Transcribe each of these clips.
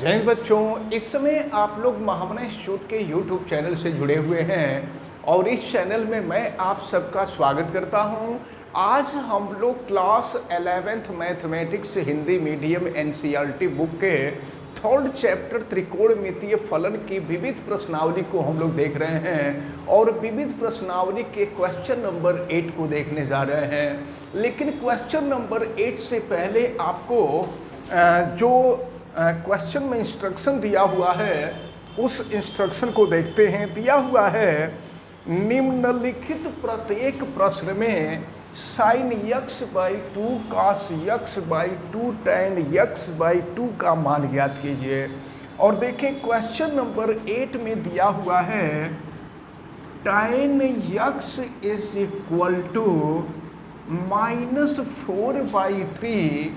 जय बच्चों, इस समय आप लोग महामना इंस्टीट्यूट के YouTube चैनल से जुड़े हुए हैं और इस चैनल में मैं आप सबका स्वागत करता हूं। आज हम लोग class 11th mathematics Hindi medium NCERT book के थर्ड चैप्टर त्रिकोणमितीय फलन की विविध प्रश्नावली को हम लोग देख रहे हैं और विविध प्रश्नावली के क्वेश्चन नंबर 8 को देखने जा रहे हैं। लेकिन क्वेश्चन नंबर 8 से पहले आपको जो क्वेश्चन में इंस्ट्रक्शन दिया हुआ है उस इंस्ट्रक्शन को देखते हैं। दिया हुआ है निम्नलिखित प्रत्येक प्रश्न में sign x/2 cos x/2 tan x/2 का मान ज्ञात कीजिए। और देखें क्वेश्चन नंबर 8 में दिया हुआ है tan x is equal to -4/3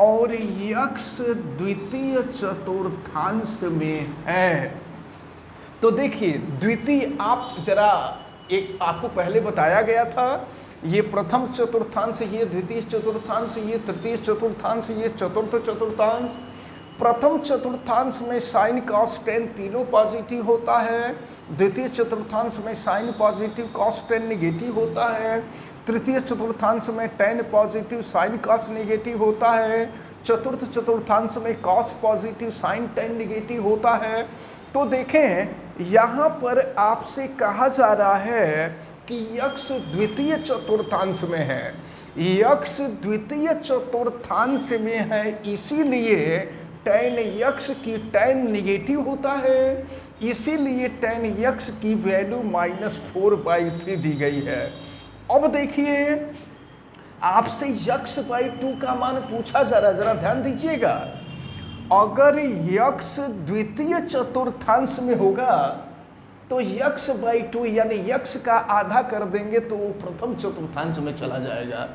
और यक्स द्वितीय चतुर्थांश में है। तो देखिए द्वितीय आप जरा एक आपको पहले बताया गया था, ये प्रथम चतुर्थांश, ये द्वितीय चतुर्थांश, ये तृतीय चतुर्थांश, ये चतुर्थ चतुर्थांश। प्रथम चतुर्थांश में साइन कॉस टेन तीनों पॉजिटिव होता है, द्वितीय चतुर्थांश में sine positive cos tan negative होता है, तृतीय चतुर्थांश में tan positive sine cos negative होता है, चतुर्थ चतुर्थांश में cos positive sine tan negative होता है। तो देखें यहाँ पर आपसे कहा जा रहा है कि यक्स द्वितीय चतुर्थांश में है, यक्स द्वितीय चतुर्थांश में है, इसीलिए tan x की tan निगेटिव होता है, इसीलिए tan x की वैल्यू -4/3 दी गई है। अब देखिए आपसे x/2 का मान पूछा जा रहा है, जरा ध्यान दीजिएगा। अगर x द्वितीय चतुर्थांश में होगा तो x/2 यानी x का आधा कर देंगे तो वो प्रथम चतुर्थांश में चला जाएगा।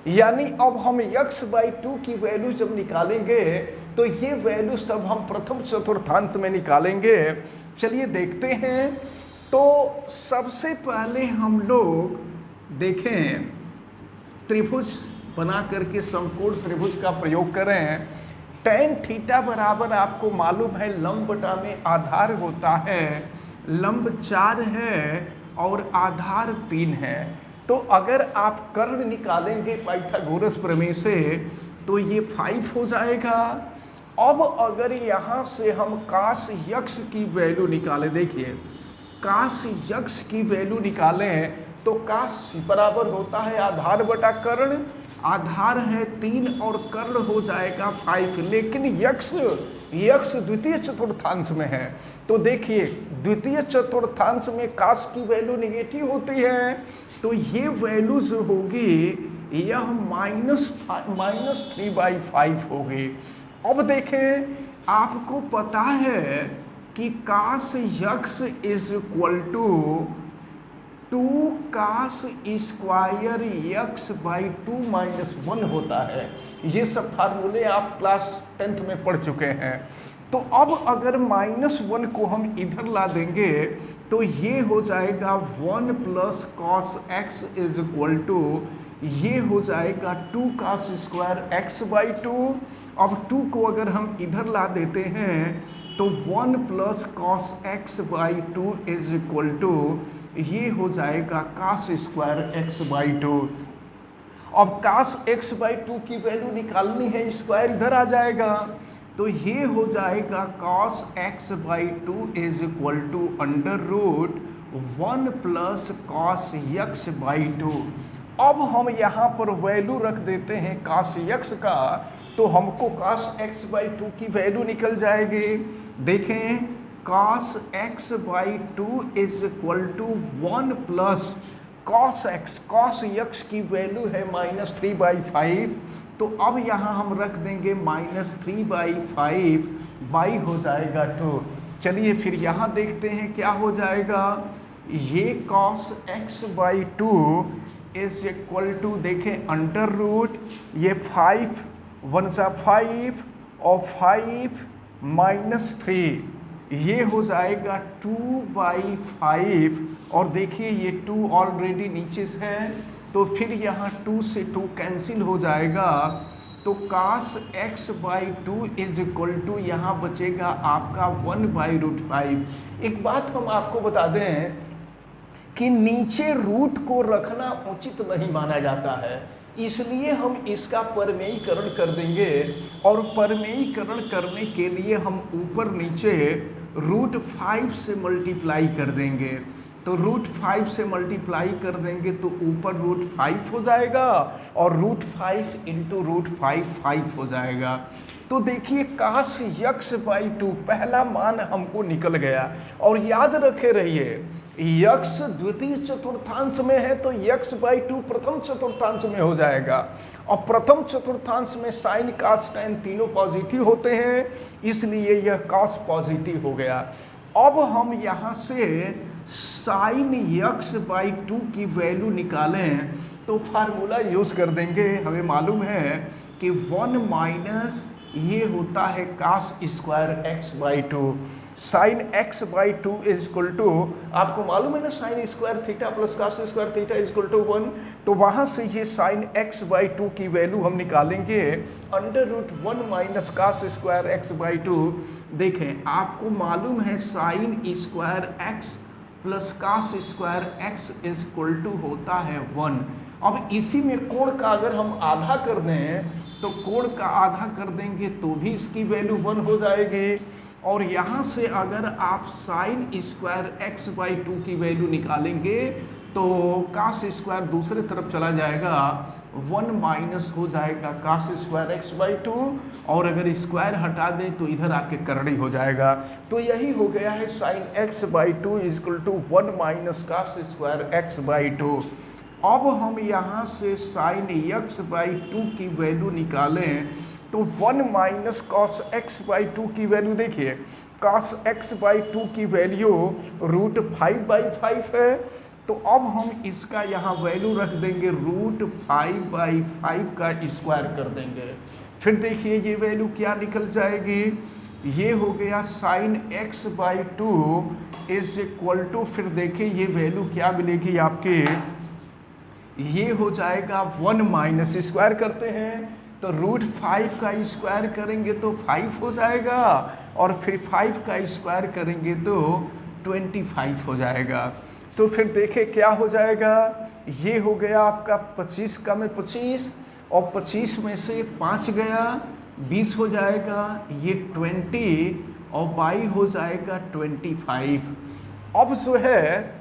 यानी अब हम x/2 की वैल्यू जब निकालेंगे तो ये वैल्यू सब हम प्रथम चतुर्थांश में निकालेंगे। चलिए देखते हैं। तो सबसे पहले हम लोग देखें त्रिभुज बना करके समकोण त्रिभुज का प्रयोग करें। tan थीटा बराबर आपको मालूम है लंब बटा में आधार होता है, लंब 4 है और आधार 3 है। तो अगर आप कर्ण निकालेंगे पाइथागोरस प्रमेय से तो ये 5 हो जाएगा। अब अगर यहाँ से हम cos x की वैल्यू निकालें, देखिए cos x की वैल्यू निकालें तो cos बराबर होता है आधार बटा कर्ण, आधार है 3 और कर्ण हो जाएगा 5। लेकिन यक्स द्वितीय चतुर्थांश में है, तो देखिए द्वितीय चतुर्थांश में cos की वैल्यू निगेटिव होती है, तो ये वैल्यू जो होगी यह -3/5 होगी। अब देखें आपको पता है कि cos x is equal to 2 cos square x/2 -1 होता है। ये सब फार्मूले आप क्लास 10th में पढ़ चुके हैं। तो अब अगर -1 को हम इधर ला देंगे तो ये हो जाएगा 1 + cos x is equal to, ये हो जाएगा 2 cos स्क्वायर x/2। अब 2 को अगर हम इधर ला देते हैं तो 1 + cos x/2 is equal to, ये हो जाएगा cos स्क्वायर x/2। अब cos x/2 की वैल्यू निकालनी है, स्क्वायर इधर आ जाएगा, तो ये हो जाएगा cos x/2 is equal to √1 + cos x/2। अब हम यहाँ पर वैल्यू रख देते हैं cos x का, तो हमको cos x/2 की वैल्यू निकल जाएगी। देखें cos x/2 is equal to 1 + cos x, cos x की वैल्यू है -3/5, तो अब यहाँ हम रख देंगे -3/5, बाई हो जाएगा 2। चलिए फिर यहाँ देखते हैं क्या हो जाएगा। ये cos x/2 is equal to, देखें अंडर रूट, ये 5 1 सा 5 और 5 -3, ये हो जाएगा 2/5। और देखिए ये 2 ऑलरेडी नीचे से है, तो फिर यहाँ 2 से 2 कैंसिल हो जाएगा, तो cos x by two is equal to यहाँ बचेगा आपका 1/√5। एक बात हम आपको बता दें कि नीचे रूट को रखना उचित नहीं माना जाता है, इसलिए हम इसका परमेयीकरण कर देंगे और परमेयीकरण करने के लिए हम ऊपर नीचे √5 से मल्टीप्लाई कर देंगे। तो √5 से मल्टीप्लाई कर देंगे तो ऊपर √5 हो जाएगा और √5 इंटू √5 5 हो जाएगा। तो देखिए cos x बाई टू पहला मान हमको निकल गया। और याद रखे रहिए x द्वितीय चतुर्थांश में है तो x बाई टू प्रथम चतुर्थांश में हो जाएगा, और प्रथम चतुर्थांश में साइन cos tan तीनों पॉजिटिव होते हैं, इसलिए यह cos पॉजिटिव हो गया। अब हम यहाँ से साइन x बाई टू की वैल्यू निकालें तो फार्मूला यूज कर देंगे। हमें मालूम है कि 1 माइनस ये होता है cos square x by two. Sine x by two is equal to, आपको मालूम है ना, sine square theta plus cos square theta is equal to 1। तो वहाँ से ये साइन x बाई टू की वैल्यू हम निकालेंगे √1 minus cos square x by two. देखें आपको मालूम है sine square x plus cos square x is equal to होता है 1। अब इसी में कोण का अगर हम आधा कर दें तो कोण का आधा कर देंगे तो भी इसकी वैल्यू 1 हो जाएगी। और यहाँ से अगर आप sign square x by two की वैल्यू निकालेंगे तो cos स्क्वायर दूसरे तरफ चला जाएगा, 1 माइनस हो जाएगा cos square x by to, और अगर स्क्वायर हटा दें तो इधर आके करड़ी हो जाएगा। तो यही हो गया है sine x by two is equal to 1 minus cos square x by two. अब हम यहाँ से साइन x बाई टू की वैल्यू निकालें तो 1 minus cos x by two की वैल्यू देखिए, cos x बाई टू की वैल्यू √5/5 है। तो अब हम इसका यहाँ वैल्यू रख देंगे √5/5 का स्क्वायर कर देंगे। फिर देखिए ये वैल्यू क्या निकल जाएगी, ये हो गया sine x by two is equal to, फिर देखिए ये वैल्यू क्या मिलेगी आपके, ये हो जाएगा 1 माइनस स्क्वायर करते हैं तो √5 का स्क्वायर करेंगे तो 5 हो जाएगा, और फिर 5 का स्क्वायर करेंगे तो 25 हो जाएगा। तो फिर देखें क्या हो जाएगा, ये हो गया आपका 25 का में 25, और 25 में से 5 गया 20 हो जाएगा, ये 20 और 22 हो जाएगा 25। अब जो है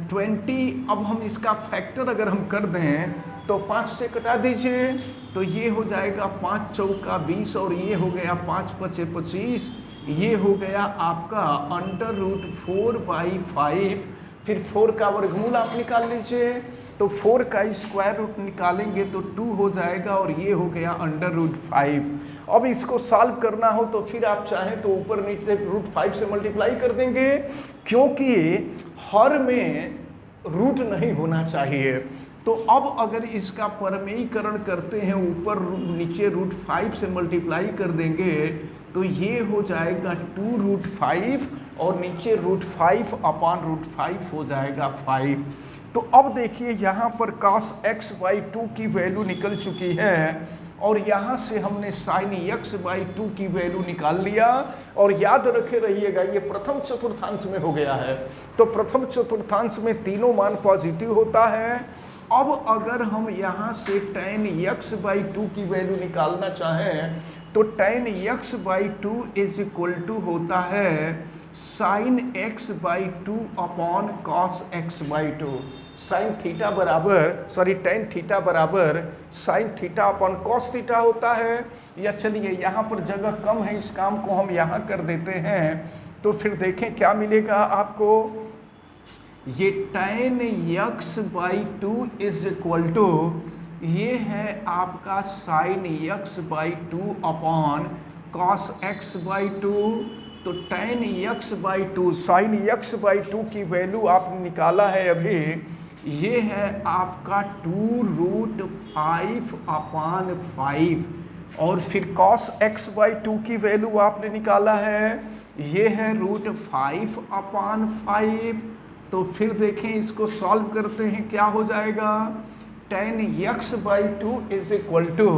20, अब हम इसका फैक्टर अगर हम कर दें तो 5 से कटा दीजिए तो ये हो जाएगा 5 चौका 20, और ये हो गया 5 पचे 25, ये हो गया आपका √4/5। फिर 4 का वर्गमूल आप निकाल लीजिए तो 4 का स्क्वायर रूट निकालेंगे तो 2 हो जाएगा, और ये हो गया √5। अब इसको सॉल्व करना हो तो फिर आप चाहें तो ऊपर नीचे √5 से मल्टीप्लाई कर देंगे, क्योंकि हर में रूट नहीं होना चाहिए। तो अब अगर इसका परमेयीकरण करते हैं ऊपर नीचे √5 से मल्टीप्लाई कर देंगे तो ये हो जाएगा 2√5 और नीचे √5/√5 हो जाएगा 5। तो अब देखिए यहाँ पर cos x बाई टू की वैल्यू निकल चुकी है, और यहाँ से हमने साइन x बाई टू की वैल्यू निकाल लिया। और याद रखे रहिएगा ये प्रथम चतुर्थांश में हो गया है, तो प्रथम चतुर्थांश में तीनों मान पॉजिटिव होता है। अब अगर हम यहाँ से tan x बाई टू की वैल्यू निकालना चाहें तो tan x by two is equal to होता है sine x by two upon cos x by two. Sine theta बराबर tan थीटा बराबर sine theta upon cos theta होता है। या चलिए यहाँ पर जगह कम है, इस काम को हम यहाँ कर देते हैं तो फिर देखें क्या मिलेगा आपको, ये tan x by two is equal to, ये है आपका sine x by two upon cos x by two. तो tan x by two, sine x by two की वैल्यू आपने निकाला है अभी, ये है आपका 2√5/5, और फिर cos x बाई टू की वैल्यू आपने निकाला है, ये है √5/5। तो फिर देखें इसको सॉल्व करते हैं क्या हो जाएगा, tan x by 2 is equal to,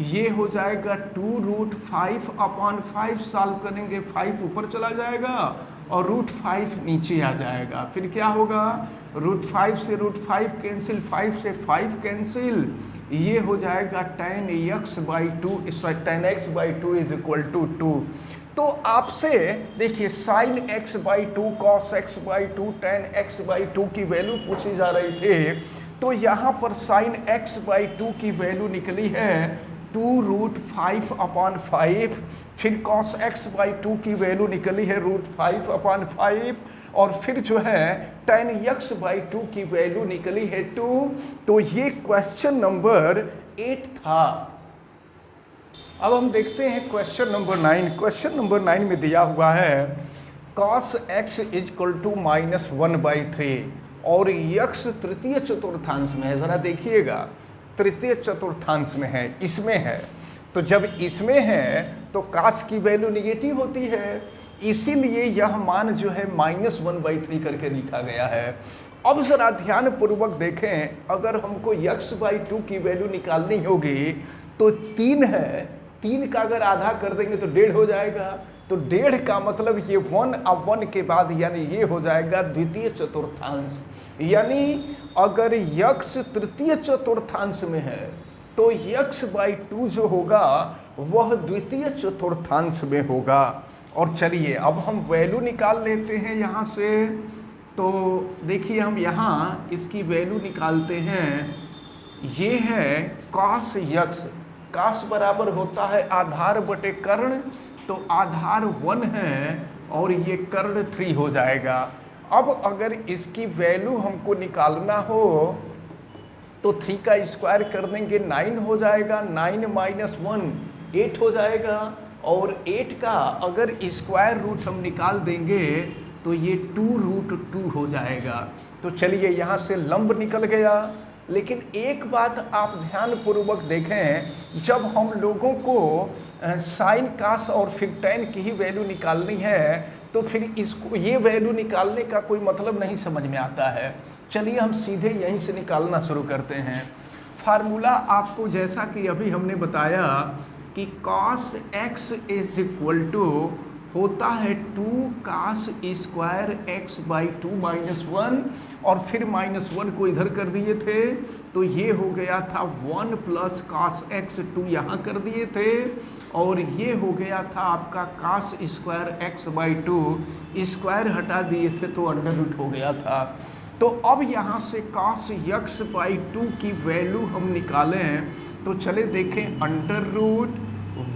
ये हो जाएगा 2√5/5। सॉल्व करेंगे 5 ऊपर चला जाएगा और √5 नीचे आ जाएगा। फिर क्या होगा, √5 से √5 कैंसिल, 5 से 5 कैंसिल, ये हो जाएगा tan x by 2 is equal to 2। तो आपसे देखिए sin x by 2, cos x by 2, tan x by 2 की वैल्यू पूछी जा रही थी। तो यहाँ पर sin x बाई 2 की वैल्यू निकली है 2√5/5। फिर cos x बाई 2 की वैल्यू निकली है √5/5 और फिर जो है tan x बाई 2 की वैल्यू निकली है 2। तो ये क्वेश्चन नंबर 8 था। अब हम देखते हैं क्वेश्चन नंबर 9। क्वेश्चन नंबर 9 में दिया हुआ है cos x इक्वल टू -1/3 और x तृतीय चतुर्थांश में है। ज़रा देखिएगा, तृतीय चतुर्थांश में है, इसमें है। तो जब इसमें है तो cos की वैल्यू निगेटिव होती है, इसीलिए यह मान जो है -1/3 करके लिखा गया है। अब ज़रा ध्यानपूर्वक देखें, अगर हमको x बाई 2 की वैल्यू निकालनी होगी तो 3 है, 3 का अगर आधा कर देंगे तो 1.5 हो जाएगा। तो 1.5 का मतलब ये 1 अब 1 के बाद यानी ये हो जाएगा द्वितीय चतुर्थांश। यानी अगर x तृतीय चतुर्थांश में है तो x बाई 2 जो होगा वह द्वितीय चतुर्थांश में होगा। और चलिए अब हम वैल्यू निकाल लेते हैं यहाँ से। तो देखिए हम यहाँ इसकी वैल्यू निकालते हैं। ये है cos x, cos बराबर होता है आधार बटे कर्ण, तो आधार 1 है और ये कर्ण 3 हो जाएगा। अब अगर इसकी वैल्यू हमको निकालना हो तो 3 का स्क्वायर कर देंगे, 9 हो जाएगा, 9 - 1 8 हो जाएगा। और 8 का अगर स्क्वायर रूट हम निकाल देंगे तो ये 2√2 हो जाएगा। तो चलिए यहाँ से लंब निकल गया। लेकिन एक बात आप ध्यानपूर्वक देखें, जब हम लोगों को साइन कास और फिर tan की ही वैल्यू निकालनी है तो फिर इसको ये वैल्यू निकालने का कोई मतलब नहीं समझ में आता है। चलिए हम सीधे यहीं से निकालना शुरू करते हैं। फार्मूला आपको जैसा कि अभी हमने बताया कि cos x is equal to होता है 2 cos स्क्वायर x बाई 2 -1 और फिर -1 को इधर कर दिए थे तो ये हो गया था 1 प्लस cos x 2 यहाँ कर दिए थे और ये हो गया था आपका cos square x by 2, square हटा दिए थे तो अंडर रूट हो गया था। तो अब यहाँ से cos x बाई 2 की वैल्यू हम निकालें तो चले देखें, under root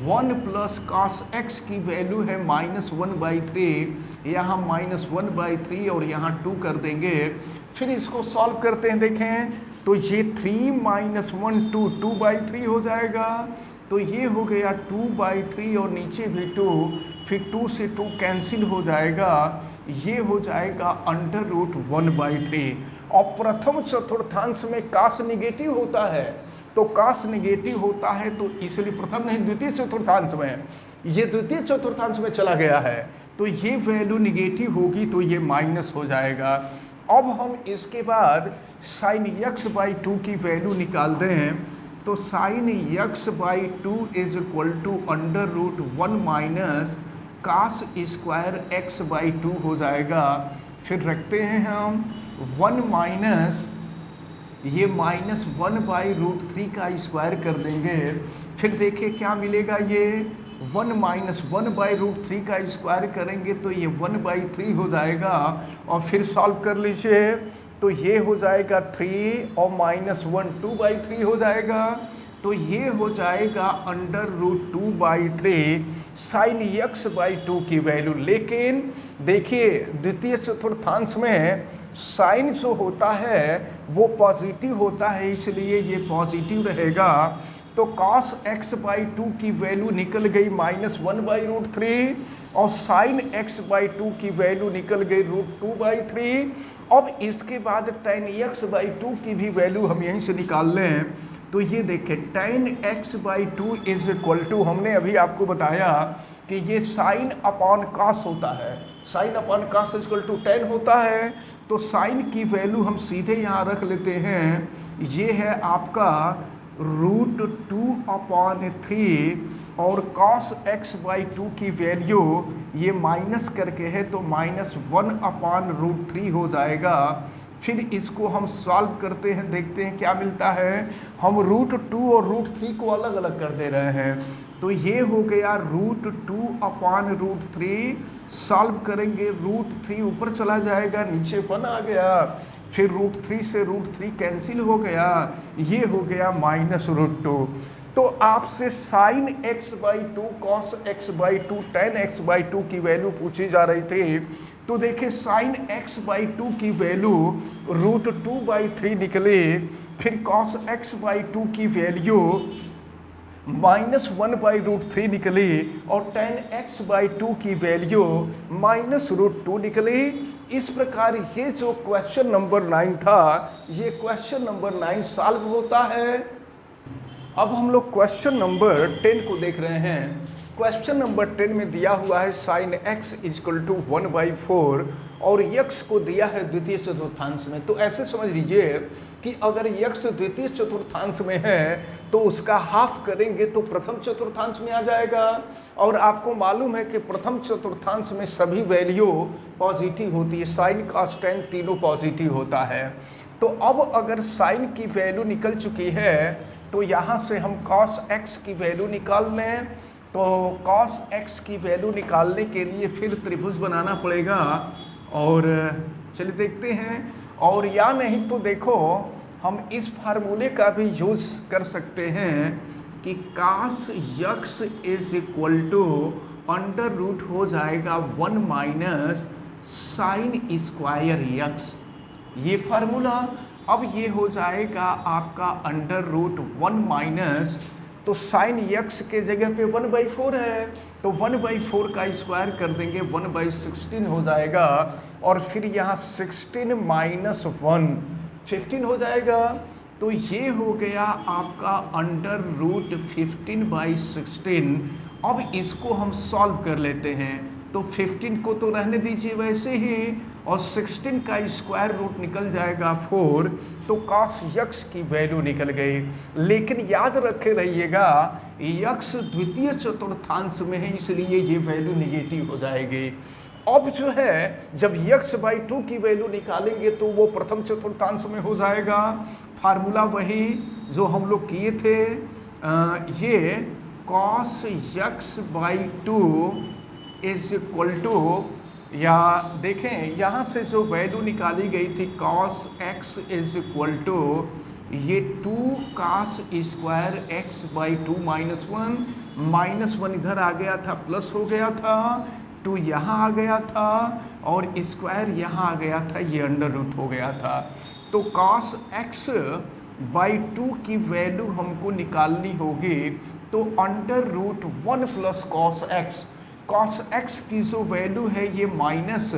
1 plus cos x की वैल्यू है -1/3, यहाँ -1/3 और यहाँ 2 कर देंगे। फिर इसको सॉल्व करते हैं, देखें तो ये 3 - 1 2 2/3 हो जाएगा। तो ये हो गया 2/3 और नीचे भी 2, फिर 2 से 2 कैंसिल हो जाएगा, ये हो जाएगा अंडर रूट 1/3। और प्रथम चतुर्थांश में cos निगेटिव होता है, तो cos निगेटिव होता है तो इसलिए प्रथम नहीं द्वितीय चतुर्थांश में, ये द्वितीय चतुर्थांश में चला गया है तो ये वैल्यू निगेटिव होगी तो ये माइनस हो जाएगा। अब हम इसके बाद sin x बाई 2 की वैल्यू निकाल दें तो sin x by 2 is equal to under root 1 minus cos square x by 2 हो जाएगा। फिर रखते हैं हम 1 माइनस ये -1/√3 का स्क्वायर कर देंगे। फिर देखिए क्या मिलेगा, ये 1 - 1/√3 का स्क्वायर करेंगे तो ये 1/3 हो जाएगा। और फिर सॉल्व कर लीजिए तो ये हो जाएगा 3 और -1 2/3 हो जाएगा। तो ये हो जाएगा under root 2/3 sin x by 2 की वैल्यू। लेकिन देखिए द्वितीय चतुर्थांश में साइन जो होता है वो पॉजिटिव होता है, इसलिए ये पॉजिटिव रहेगा। तो cos x बाई 2 की वैल्यू निकल गई -1/√3 और sin x बाई 2 की वैल्यू निकल गई √2/3। अब इसके बाद tan x बाई 2 की भी वैल्यू हम यहीं से निकाल लें तो ये देखें tan x/2 is equal to, हमने अभी आपको बताया कि ये साइन अपॉन कॉस होता है, sine upon cos is equal to tan होता है। तो साइन की वैल्यू हम सीधे यहाँ रख लेते हैं, ये है आपका √2/3 और cos x/2 की वैल्यू ये माइनस करके है तो -1/√3 हो जाएगा। फिर इसको हम सॉल्व करते हैं, देखते हैं क्या मिलता है। हम √2 और √3 को अलग अलग कर दे रहे हैं, तो ये हो गया √2/√3। सॉल्व करेंगे, √3 ऊपर चला जाएगा, नीचे 1 आ गया, फिर √3 से √3 कैंसिल हो गया, ये हो गया -√2। तो आपसे sin x/2 cos x/2 tan x/2 की वैल्यू पूछी जा रही थी। तो देखिए sin x/2 की वैल्यू √2/3 निकली, फिर cos x/2 की वैल्यू -1/√3 निकली और tan x/2 की वैल्यू -√2 निकली। इस प्रकार ये जो क्वेश्चन नंबर 9 था, ये क्वेश्चन नंबर 9 सॉल्व होता है। अब हम लोग क्वेश्चन नंबर 10 को देख रहे हैं। क्वेश्चन नंबर 10 में दिया हुआ है sin x = 1/4 और यक्स को दिया है द्वितीय चतुर्थांश में। तो ऐसे समझ लीजिए कि अगर यक्स द्वितीय चतुर्थांश में है तो उसका हाफ करेंगे तो प्रथम चतुर्थांश में आ जाएगा। और आपको मालूम है कि प्रथम चतुर्थांश में सभी वैल्यू पॉजिटिव होती है, साइन कॉस टैन तीनों पॉजिटिव होता है। तो अब अगर साइन की वैल्यू निकल चुकी है तो यहाँ से हम cos x की वैल्यू निकाल लें। तो cos x की वैल्यू निकालने के लिए फिर त्रिभुज बनाना पड़ेगा और चलिए देखते हैं। और या नहीं तो देखो हम इस फार्मूले का भी यूज़ कर सकते हैं कि cos x = हो जाएगा 1 माइनस साइन स्क्वायर x, ये फार्मूला। अब ये हो जाएगा आपका √1 माइनस, तो साइन x के जगह पे 1/4 है तो 1/4 का स्क्वायर कर देंगे, 1/16 हो जाएगा। और फिर यहाँ 16 माइनस 1 15 हो जाएगा। तो ये हो गया आपका √15/16। अब इसको हम सॉल्व कर लेते हैं, तो 15 को तो रहने दीजिए वैसे ही, और 16 का स्क्वायर रूट निकल जाएगा 4, तो cos x की वैल्यू निकल गई। लेकिन याद रखे रहिएगा x द्वितीय चतुर्थांश में है, इसलिए ये वैल्यू नेगेटिव हो जाएगी। अब जो है जब x/2 की वैल्यू निकालेंगे तो वो प्रथम चतुर्थांश में हो जाएगा। फार्मूला वही जो हम लोग किए थे, ये cos x/2 = या देखें यहाँ से जो वैल्यू निकाली गई थी cos x = ये 2 cos स्क्वायर x/2 -1 इधर आ गया था, प्लस हो गया था, 2 यहाँ आ गया था और स्क्वायर यहाँ आ गया था, ये √ हो गया था। तो cos x/2 की वैल्यू हमको निकालनी होगी, तो √1 + cos x, cos x की जो वैल्यू है ये माइनस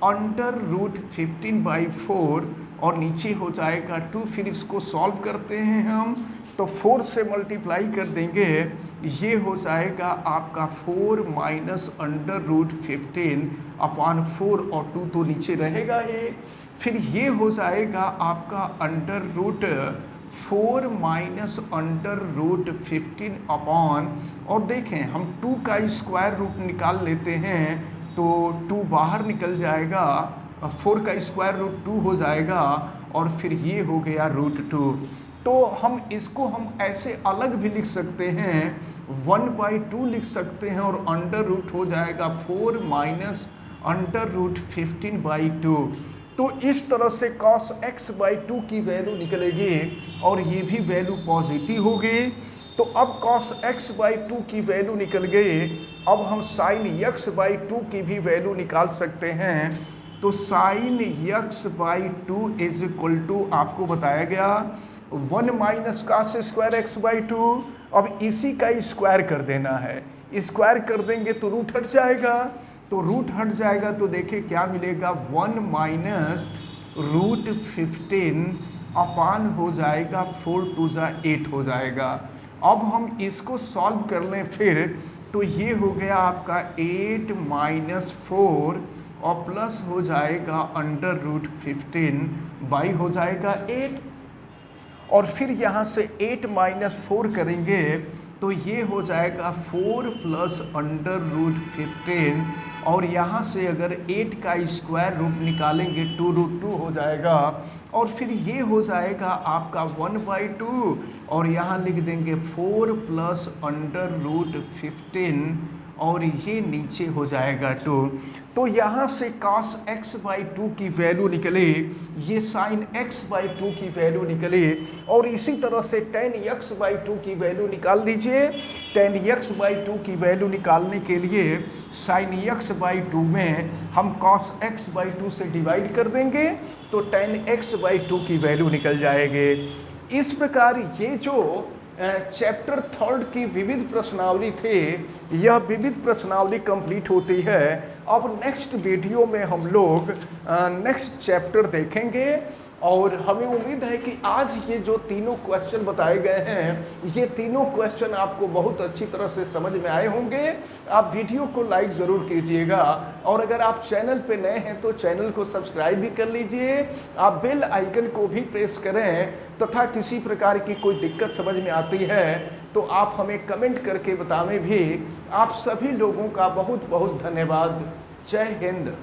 √15/4 और नीचे हो जाएगा 2। फिर इसको सॉल्व करते हैं हम, तो 4 से मल्टीप्लाई कर देंगे, ये हो जाएगा आपका 4 माइनस √15/4 और 2 तो नीचे रहेगा ही। फिर ये हो जाएगा आपका √4 माइनस √15 और देखें हम 2 का स्क्वायर रूट निकाल लेते हैं तो 2 बाहर निकल जाएगा, 4 का स्क्वायर रूट 2 हो जाएगा और फिर ये हो गया √2। तो हम इसको हम ऐसे अलग भी लिख सकते हैं, 1/2 लिख सकते हैं और √ हो जाएगा 4 माइनस √15/2। तो इस तरह से cos x/2 की वैल्यू निकलेगी और ये भी वैल्यू पॉजिटिव होगी। तो अब cos x/2 की वैल्यू निकल गई। अब हम sin x/2 की भी वैल्यू निकाल सकते हैं। तो sin x/2 = आपको बताया गया 1 माइनस cos स्क्वायर x/2। अब इसी का स्क्वायर कर देना है, स्क्वायर कर देंगे तो रूट हट जाएगा, तो रूट हट जाएगा तो देखिए क्या मिलेगा, 1 माइनस √15 अपान हो जाएगा 4 टू ज़ा 8 हो जाएगा। अब हम इसको सॉल्व कर लें फिर, तो ये हो गया आपका 8 माइनस 4 और प्लस हो जाएगा अंडर रूट 15 बाई हो जाएगा 8, और फिर यहाँ से 8 माइनस 4 करेंगे तो ये हो जाएगा 4 प्लस अंडर रूट 15, और यहाँ से अगर 8 का स्क्वायर रूट निकालेंगे 2√2 हो जाएगा, और फिर ये हो जाएगा आपका 1/2, और यहाँ लिख देंगे 4 प्लस अंडर रूट 15, और ये नीचे हो जाएगा 2। तो यहाँ से cos x/2 की वैल्यू निकले, ये sin x/2 की वैल्यू निकले, और इसी तरह से tan x/2 की वैल्यू निकाल लीजिए। tan x/2 की वैल्यू निकालने के लिए sin x/2 में हम cos x/2 से डिवाइड कर देंगे तो tan x/2 की वैल्यू निकल जाएगी। इस प्रकार ये जो चैप्टर 3 की विविध प्रश्नावली थे, यह विविध प्रश्नावली कंप्लीट होती है। अब नेक्स्ट वीडियो में हम लोग नेक्स्ट चैप्टर देखेंगे, और हमें उम्मीद है कि आज ये जो तीनों क्वेश्चन बताए गए हैं, ये तीनों क्वेश्चन आपको बहुत अच्छी तरह से समझ में आए होंगे। आप वीडियो को लाइक ज़रूर कीजिएगा, और अगर आप चैनल पे नए हैं तो चैनल को सब्सक्राइब भी कर लीजिए। आप बेल आइकन को भी प्रेस करें, तथा किसी प्रकार की कोई दिक्कत समझ में आती है तो आप हमें कमेंट करके बतावें भी। आप सभी लोगों का बहुत बहुत धन्यवाद। जय हिंद।